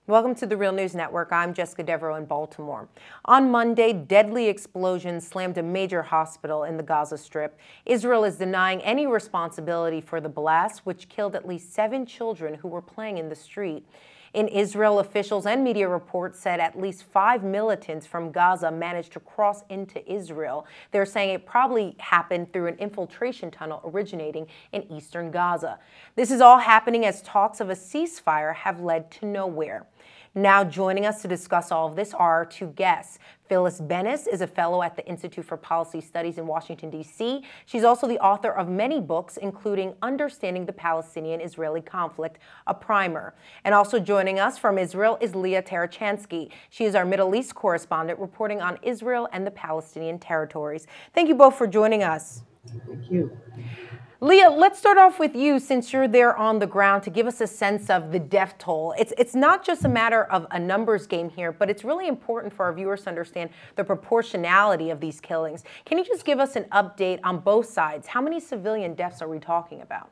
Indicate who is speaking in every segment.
Speaker 1: Welcome to the Real News Network. I'm Jessica Devereaux in Baltimore. On Monday, deadly explosions slammed a major hospital in the Gaza Strip. Israel is denying any responsibility for the blast, which killed at least 7 children who were playing in the street. In Israel, officials and media reports said at least 5 militants from Gaza managed to cross into Israel. They're saying it probably happened through an infiltration tunnel originating in eastern Gaza. This is all happening as talks of a ceasefire have led to nowhere. Now joining us to discuss all of this are our 2 guests. Phyllis Bennis is a fellow at the Institute for Policy Studies in Washington, D.C. She's also the author of many books, including Understanding the Palestinian-Israeli Conflict, a primer. And also joining us from Israel is Leah Tarachansky. She is our Middle East correspondent reporting on Israel and the Palestinian territories. Thank you both for joining us.
Speaker 2: Thank you.
Speaker 1: Leah, let's start off with you since you're there on the ground to give us a sense of the death toll. It's not just a matter of a numbers game here, but it's really important for our viewers to understand the proportionality of these killings. Can you just give us an update on both sides? How many civilian deaths are we talking about?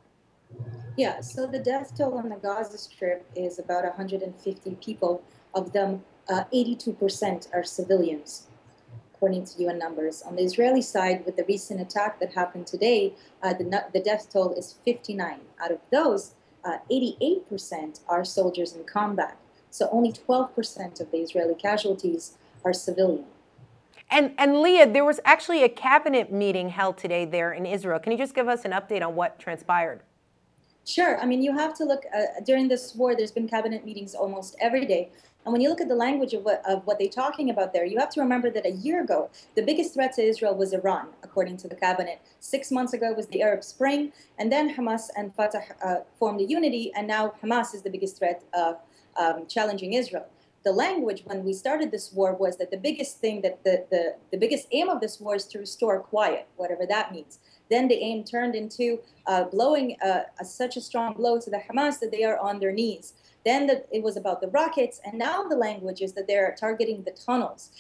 Speaker 3: Yeah, so the death toll on the Gaza Strip is about 150 people. Of them, 82% are civilians, according to UN numbers. On the Israeli side, with the recent attack that happened today, the death toll is 59. Out of those, 88% are soldiers in combat. So only 12% of the Israeli casualties are civilian.
Speaker 1: And Leah, there was actually a cabinet meeting held today there in Israel. Can you just give us an update on what transpired?
Speaker 3: Sure. I mean, you have to look, during this war, there's been cabinet meetings almost every day. And when you look at the language of what they're talking about there, you have to remember that a year ago, the biggest threat to Israel was Iran, according to the cabinet. 6 months ago was the Arab Spring, and then Hamas and Fatah formed a unity, and now Hamas is the biggest threat challenging Israel. The language when we started this war was that the biggest thing, that the biggest aim of this war is to restore quiet, whatever that means. Then the aim turned into blowing such a strong blow to the Hamas that they are on their knees. Then it was about the rockets, and now the language is that they're targeting the tunnels.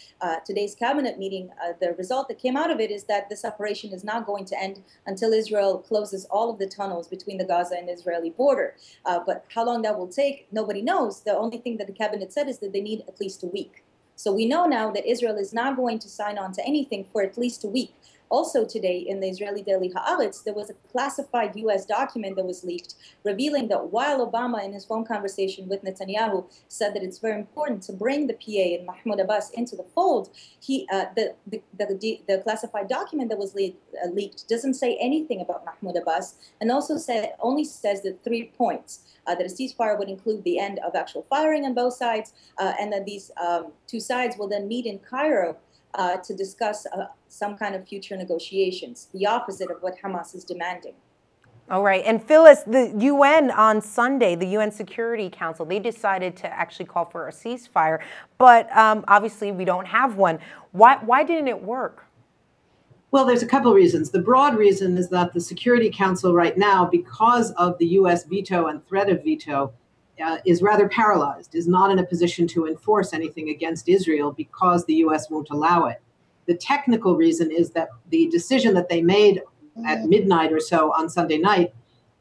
Speaker 3: Today's cabinet meeting, the result that came out of it is that this operation is not going to end until Israel closes all of the tunnels between the Gaza and Israeli border. But how long that will take, nobody knows. The only thing that the cabinet said is that they need at least a week. So we know now that Israel is not going to sign on to anything for at least a week. Also today, in the Israeli daily Haaretz, there was a classified U.S. document that was leaked, revealing that while Obama, in his phone conversation with Netanyahu, said that it's very important to bring the PA and Mahmoud Abbas into the fold, the classified document that was leaked doesn't say anything about Mahmoud Abbas, and also only says that 3 points. That a ceasefire would include the end of actual firing on both sides, and that these 2 sides will then meet in Cairo to discuss some kind of future negotiations, the opposite of what Hamas is demanding.
Speaker 1: All right. And Phyllis, the UN on Sunday, the UN Security Council, they decided to actually call for a ceasefire. But obviously we don't have one. Why didn't it work?
Speaker 2: Well, there's a couple of reasons. The broad reason is that the Security Council right now, because of the U.S. veto and threat of veto, is rather paralyzed, is not in a position to enforce anything against Israel because the U.S. won't allow it. The technical reason is that the decision that they made at midnight or so on Sunday night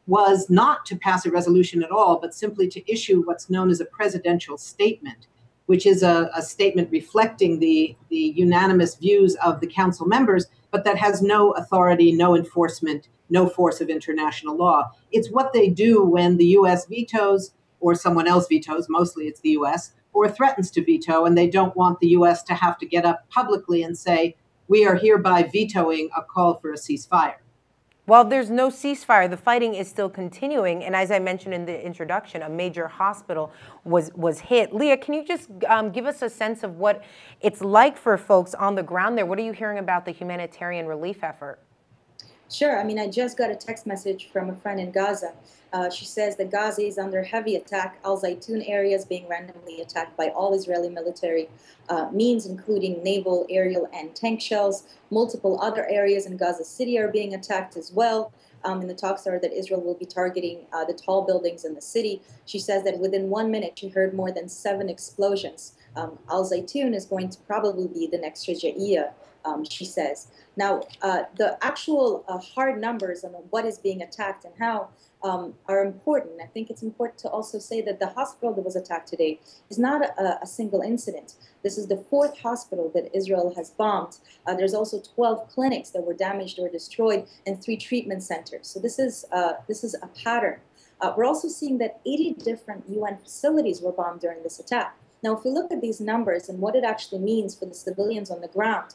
Speaker 2: was not to pass a resolution at all, but simply to issue what's known as a presidential statement, which is a statement reflecting the unanimous views of the council members, but that has no authority, no enforcement, no force of international law. It's what they do when the U.S. vetoes or someone else vetoes, mostly it's the U.S., or threatens to veto, and they don't want the U.S. to have to get up publicly and say, we are hereby vetoing a call for a ceasefire.
Speaker 1: Well, there's no ceasefire. The fighting is still continuing. And as I mentioned in the introduction, a major hospital was hit. Leah, can you just give us a sense of what it's like for folks on the ground there? What are you hearing about the humanitarian relief effort?
Speaker 3: Sure. I mean, I just got a text message from a friend in Gaza. She says that Gaza is under heavy attack. Al Zaytun area is being randomly attacked by all Israeli military means, including naval, aerial, and tank shells. Multiple other areas in Gaza City are being attacked as well. And the talks are that Israel will be targeting the tall buildings in the city. She says that within 1 minute, she heard more than 7 explosions. Al Zaytun is going to probably be the next Shaja'iyya she says. Now, the actual hard numbers on what is being attacked and how are important. I think it's important to also say that the hospital that was attacked today is not a single incident. This is the 4th hospital that Israel has bombed. There's also 12 clinics that were damaged or destroyed and 3 treatment centers. So this is a pattern. We're also seeing that 80 different UN facilities were bombed during this attack. Now, if we look at these numbers and what it actually means for the civilians on the ground,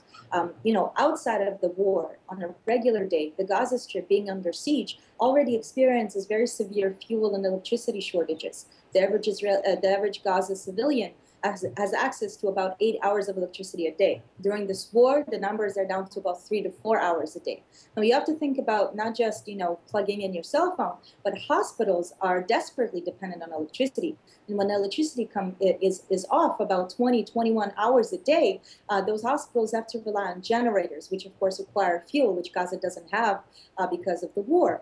Speaker 3: outside of the war, on a regular day, the Gaza Strip being under siege already experiences very severe fuel and electricity shortages. The average Gaza civilian has access to about 8 hours of electricity a day. During this war, the numbers are down to about 3 to 4 hours a day. Now, you have to think about not just, plugging in your cell phone, but hospitals are desperately dependent on electricity. And when electricity is off about 20, 21 hours a day, those hospitals have to rely on generators, which of course require fuel, which Gaza doesn't have because of the war.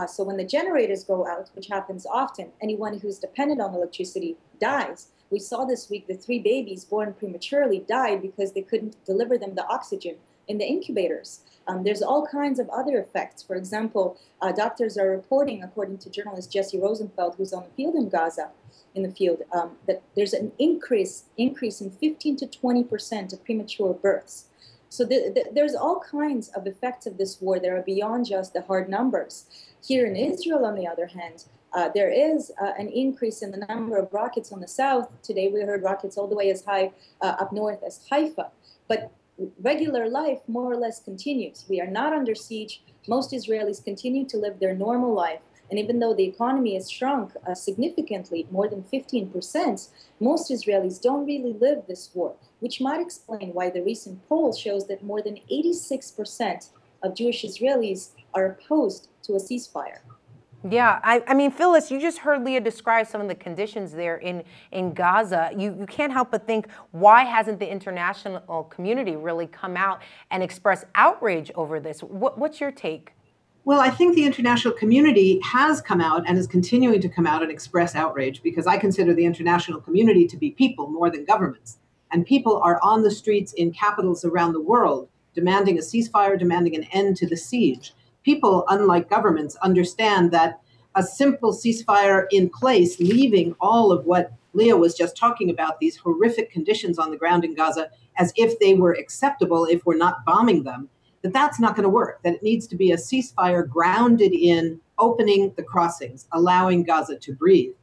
Speaker 3: So when the generators go out, which happens often, anyone who's dependent on electricity dies. We saw this week the 3 babies born prematurely died because they couldn't deliver them the oxygen in the incubators. There's all kinds of other effects. For example, doctors are reporting, according to journalist Jesse Rosenfeld, who's on the field in Gaza, that there's an increase in 15 to 20% of premature births. So there's all kinds of effects of this war that are beyond just the hard numbers. Here in Israel, on the other hand, there is an increase in the number of rockets on the south. Today we heard rockets all the way as high up north as Haifa. But regular life more or less continues. We are not under siege. Most Israelis continue to live their normal life. And even though the economy has shrunk significantly, more than 15%, most Israelis don't really live this war, which might explain why the recent poll shows that more than 86% of Jewish Israelis are opposed to a ceasefire.
Speaker 1: Yeah, I mean, Phyllis, you just heard Leah describe some of the conditions there in Gaza. You can't help but think, why hasn't the international community really come out and express outrage over this? What's your take?
Speaker 2: Well, I think the international community has come out and is continuing to come out and express outrage, because I consider the international community to be people more than governments. And people are on the streets in capitals around the world demanding a ceasefire, demanding an end to the siege. People, unlike governments, understand that a simple ceasefire in place, leaving all of what Leah was just talking about, these horrific conditions on the ground in Gaza, as if they were acceptable if we're not bombing them, that's not going to work, that it needs to be a ceasefire grounded in opening the crossings, allowing Gaza to breathe.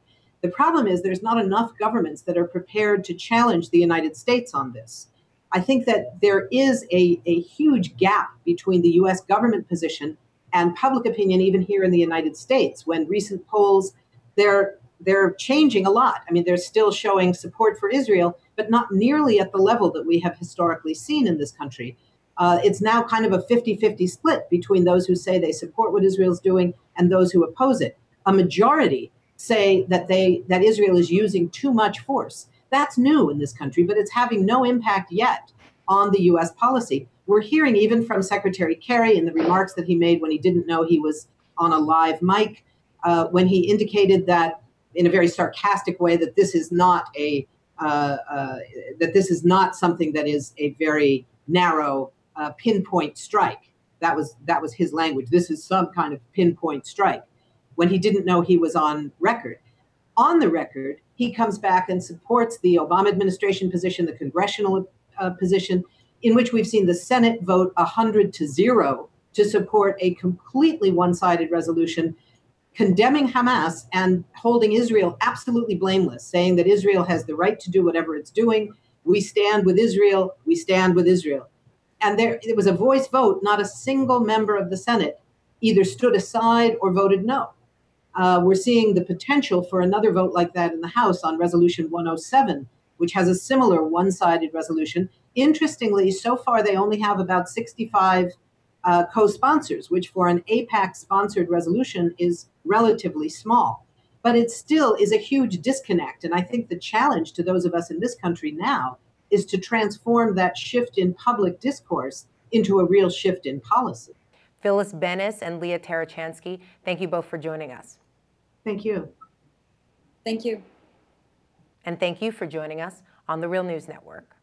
Speaker 2: The problem is there's not enough governments that are prepared to challenge the United States on this. I think that there is a huge gap between the US government position and public opinion, even here in the United States. When recent polls, they're changing a lot. I mean, they're still showing support for Israel, but not nearly at the level that we have historically seen in this country. It's now kind of a 50-50 split between those who say they support what Israel's doing and those who oppose it. A majority say that Israel is using too much force. That's new in this country, but it's having no impact yet on the US policy. We're hearing even from Secretary Kerry in the remarks that he made when he didn't know he was on a live mic, when he indicated that in a very sarcastic way that this is not something that is a very narrow pinpoint strike. That was his language. This is some kind of pinpoint strike, when he didn't know he was on record. On the record, he comes back and supports the Obama administration position, the congressional position, in which we've seen the Senate vote 100-0 to support a completely one-sided resolution condemning Hamas and holding Israel absolutely blameless, saying that Israel has the right to do whatever it's doing. We stand with Israel. We stand with Israel. And it was a voice vote. Not a single member of the Senate either stood aside or voted no. We're seeing the potential for another vote like that in the House on Resolution 107, which has a similar one-sided resolution. Interestingly, so far they only have about 65 co-sponsors, which for an AIPAC-sponsored resolution is relatively small. But it still is a huge disconnect. And I think the challenge to those of us in this country now is to transform that shift in public discourse into a real shift in policy.
Speaker 1: Phyllis Bennis and Leah Tarachansky, thank you both for joining us.
Speaker 2: Thank you.
Speaker 3: Thank you.
Speaker 1: And thank you for joining us on the Real News Network.